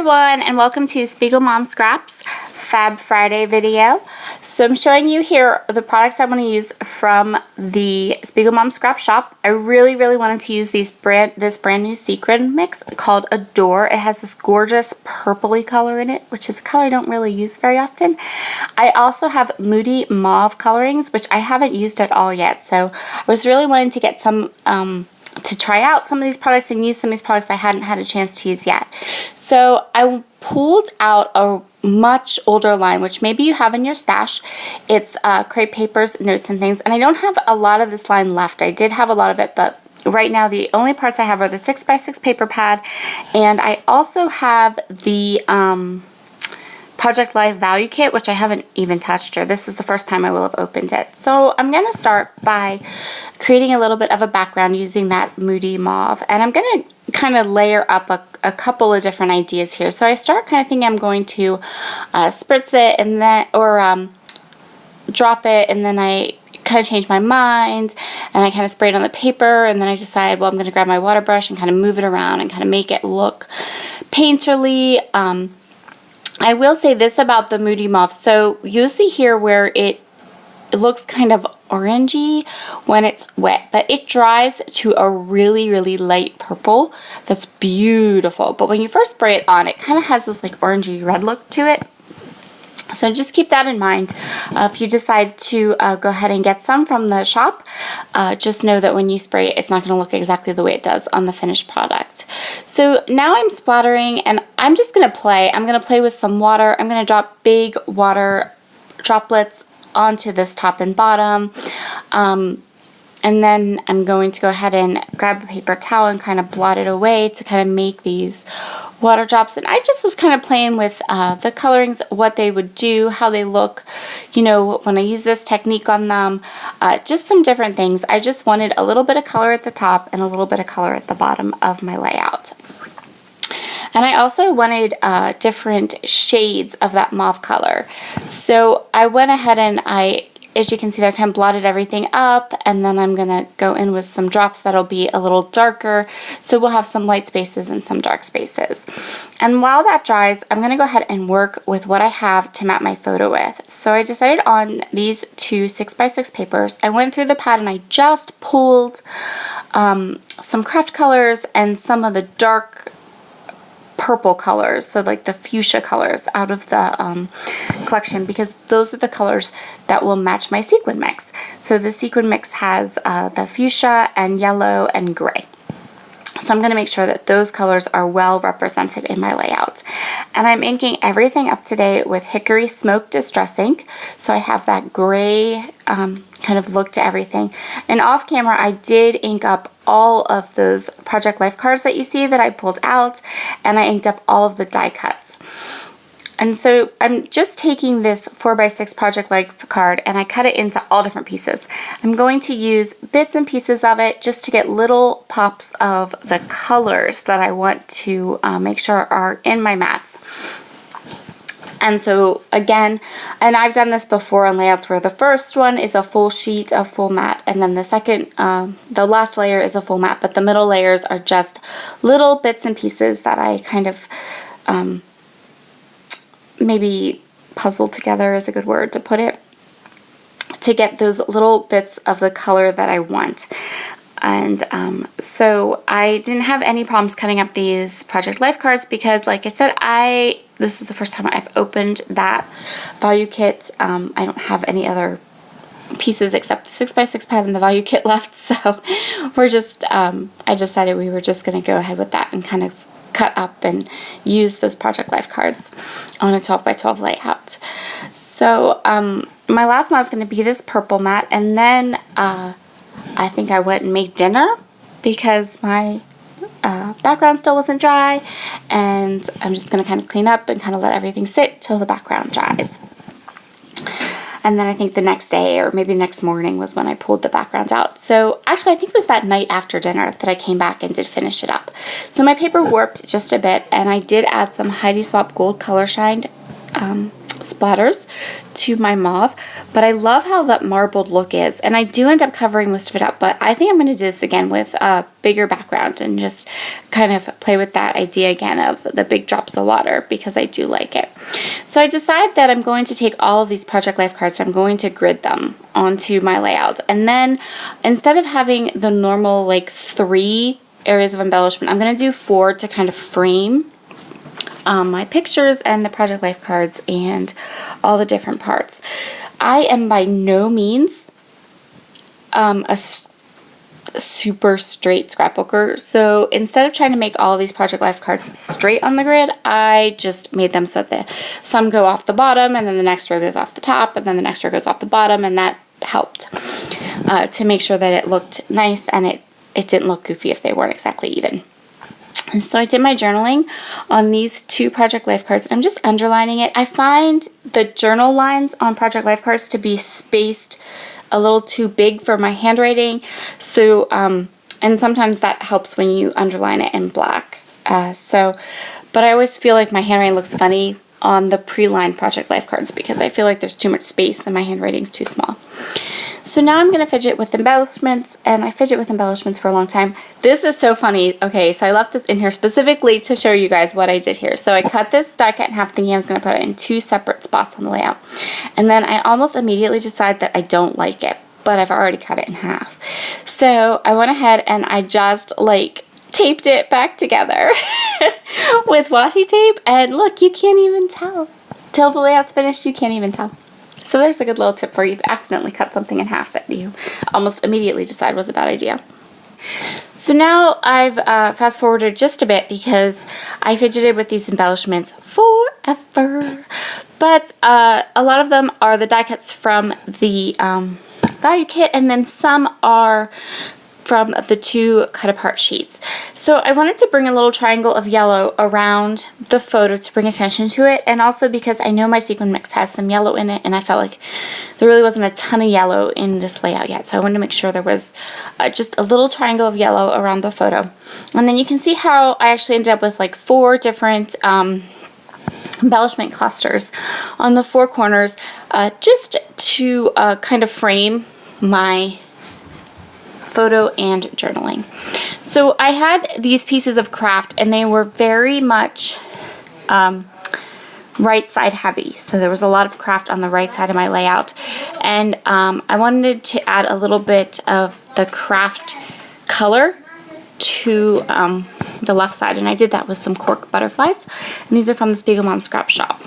everyone, and welcome to Spiegelmom Scraps Fab Friday video. So I'm showing you here the products I want to use from the Spiegelmom Scrap Shop. I really wanted to use this brand new sequin mix called Adore. It has this gorgeous purpley color in it, which is a color I don't really use very often. I also have Moody Mauve colorings, which I haven't used at all yet. So I was really wanting to get some to try out some of these products and use some of these products I hadn't had a chance to use yet. So I pulled out a much older line, which maybe you have in your stash. It's crepe papers, notes, and things. And I don't have a lot of this line left. I did have a lot of it, but right now the only parts I have are the 6x6 paper pad, and I also have the Project Life Value Kit, which I haven't even touched, or this is the first time I will have opened it. So I'm going to start by creating a little bit of a background using that Moody Mauve, and I'm going to kind of layer up a couple of different ideas here. So I start kind of thinking I'm going to spritz it and then, or drop it, and then I kind of change my mind and I kind of spray it on the paper, and then I decide, well, I'm going to grab my water brush and kind of move it around and kind of make it look painterly. I will say this about the Moody Mauve. So you'll see here where it looks kind of orangey when it's wet, but it dries to a really light purple that's beautiful. But when you first spray it on, it kind of has this like orangey red look to it. So just keep that in mind. If you decide to go ahead and get some from the shop, just know that when you spray it, it's not going to look exactly the way it does on the finished product. So now I'm splattering, and I'm just going to play. I'm going to play with some water. I'm going to drop big water droplets onto this top and bottom. And then I'm going to go ahead and grab a paper towel and kind of blot it away to kind of make these water drops. And I just was kind of playing with the colorings, what they would do, how they look, you know, when I use this technique on them, just some different things. I just wanted a little bit of color at the top and a little bit of color at the bottom of my layout. And I also wanted different shades of that mauve color. So I went ahead and as you can see, I kind of blotted everything up, and then I'm going to go in with some drops that'll be a little darker, so we'll have some light spaces and some dark spaces. And while that dries, I'm going to go ahead and work with what I have to map my photo with. So I decided on these two 6x6 papers. I went through the pad and I just pulled some craft colors and some of the dark purple colors, so like the fuchsia colors, out of the collection, because those are the colors that will match my sequin mix. So the sequin mix has the fuchsia and yellow and gray. So I'm going to make sure that those colors are well represented in my layout. And I'm inking everything up today with Hickory Smoke Distress ink. So I have that gray kind of look to everything. And off camera, I did ink up all of those Project Life cards that you see that I pulled out, and I inked up all of the die cuts. And so I'm just taking this 4x6 Project Life card and I cut it into all different pieces. I'm going to use bits and pieces of it just to get little pops of the colors that I want to make sure are in my mats. And so again, and I've done this before on layouts where the first one is a full sheet of full mat, and then the second, the last layer is a full mat, but the middle layers are just little bits and pieces that I kind of maybe puzzle together is a good word to put it, to get those little bits of the color that I want. And so I didn't have any problems cutting up these Project Life cards because, like I said, this is the first time I've opened that value kit. I don't have any other pieces except the 6x6 pad and the value kit left, so we're just, I decided we were just going to go ahead with that and kind of cut up and use those Project Life cards on a 12x12 layout. So my last mat is going to be this purple mat, and then I think I went and made dinner because my background still wasn't dry, and I'm just going to kind of clean up and kind of let everything sit till the background dries. And then I think the next day, or maybe the next morning, was when I pulled the backgrounds out. So actually, I think it was that night after dinner that I came back and did finish it up. So my paper warped just a bit, and I did add some Heidi Swapp Gold Color Shine splatters to my mauve, but I love how that marbled look is, and I do end up covering most of it up, but I think I'm going to do this again with a bigger background and just kind of play with that idea again of the big drops of water, because I do like it. So I decide that I'm going to take all of these Project Life cards and I'm going to grid them onto my layout, and then instead of having the normal like 3 areas of embellishment, I'm going to do 4 to kind of frame my pictures and the Project Life cards and all the different parts. I am by no means a super straight scrapbooker, so instead of trying to make all of these Project Life cards straight on the grid, I just made them so that some go off the bottom and then the next row goes off the top and then the next row goes off the bottom, and that helped to make sure that it looked nice and it didn't look goofy if they weren't exactly even. And so I did my journaling on these 2 Project Life cards. I'm just underlining it. I find the journal lines on Project Life cards to be spaced a little too big for my handwriting. So, and sometimes that helps when you underline it in black. But I always feel like my handwriting looks funny on the pre-lined Project Life cards because I feel like there's too much space and my handwriting's too small. So now I'm going to fidget with embellishments, and I fidget with embellishments for a long time. This is so funny. Okay, so I left this in here specifically to show you guys what I did here. So I cut this die cut in half thinking I was going to put it in 2 separate spots on the layout. And then I almost immediately decided that I don't like it, but I've already cut it in half. So I went ahead and I just like taped it back together with washi tape, and look, you can't even tell. Till the layout's finished, you can't even tell. So there's a good little tip for you. You've accidentally cut something in half that you almost immediately decide was a bad idea. So now I've fast forwarded just a bit because I fidgeted with these embellishments forever. But a lot of them are the die cuts from the value kit, and then some are from the 2 cut apart sheets. So I wanted to bring a little triangle of yellow around the photo to bring attention to it, and also because I know my sequin mix has some yellow in it and I felt like there really wasn't a ton of yellow in this layout yet, so I wanted to make sure there was just a little triangle of yellow around the photo. And then you can see how I actually ended up with like 4 different embellishment clusters on the 4 corners just to kind of frame my photo and journaling. So I had these pieces of craft and they were very much right side heavy. So there was a lot of craft on the right side of my layout, and I wanted to add a little bit of the craft color to the left side, and I did that with some cork butterflies, and these are from the Spiegelmom scrap shop.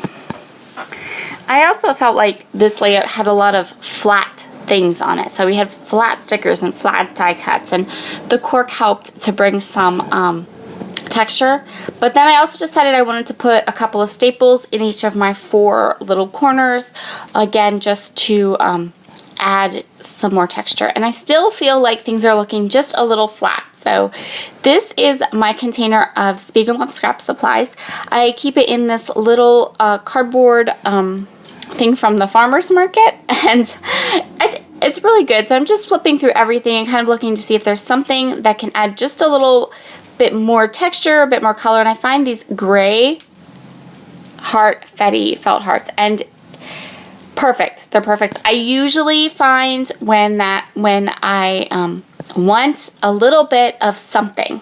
I also felt like this layout had a lot of flat things on it. So we had flat stickers and flat die cuts, and the cork helped to bring some texture. But then I also decided I wanted to put a couple of staples in each of my 4 little corners, again just to add some more texture. And I still feel like things are looking just a little flat. So this is my container of Spiegelmom scrap supplies. I keep it in this little cardboard thing from the farmer's market, and it's really good. So I'm just flipping through everything and kind of looking to see if there's something that can add just a little bit more texture, a bit more color, and I find these gray heart fetty felt hearts, and perfect. They're perfect. I usually find when I want a little bit of something,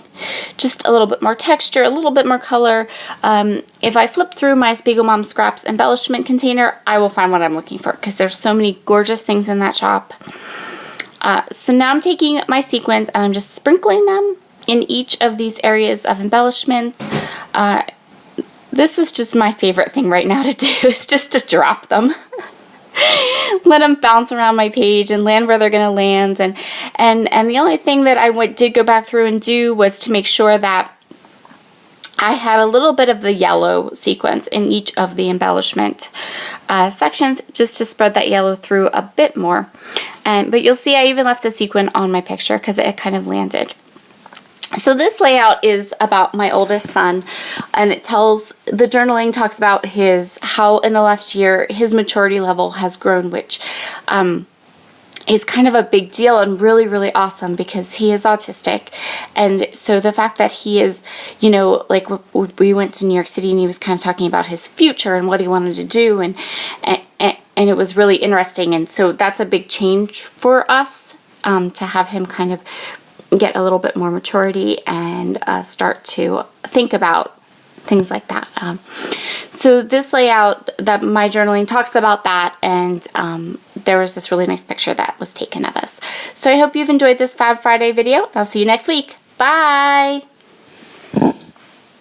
just a little bit more texture, a little bit more color, if I flip through my Spiegelmom Scraps embellishment container, I will find what I'm looking for because there's so many gorgeous things in that shop. So now I'm taking my sequins and I'm just sprinkling them in each of these areas of embellishments. This is just my favorite thing right now to do, is just to drop them. Let them bounce around my page and land where they're going to land. And the only thing that I did go back through and do was to make sure that I had a little bit of the yellow sequence in each of the embellishment sections, just to spread that yellow through a bit more. But you'll see I even left a sequin on my picture because it kind of landed. So this layout is about my oldest son, and it tells, the journaling talks about how in the last year his maturity level has grown, which is kind of a big deal and really, really awesome because he is autistic. And so the fact that he is, you know, like we went to New York City and he was kind of talking about his future and what he wanted to do, and it was really interesting. And so that's a big change for us, to have him kind of get a little bit more maturity and start to think about things like that. So this layout, that my journaling talks about that, and there was this really nice picture that was taken of us. So I hope you've enjoyed this Fab Friday video. I'll see you next week. Bye!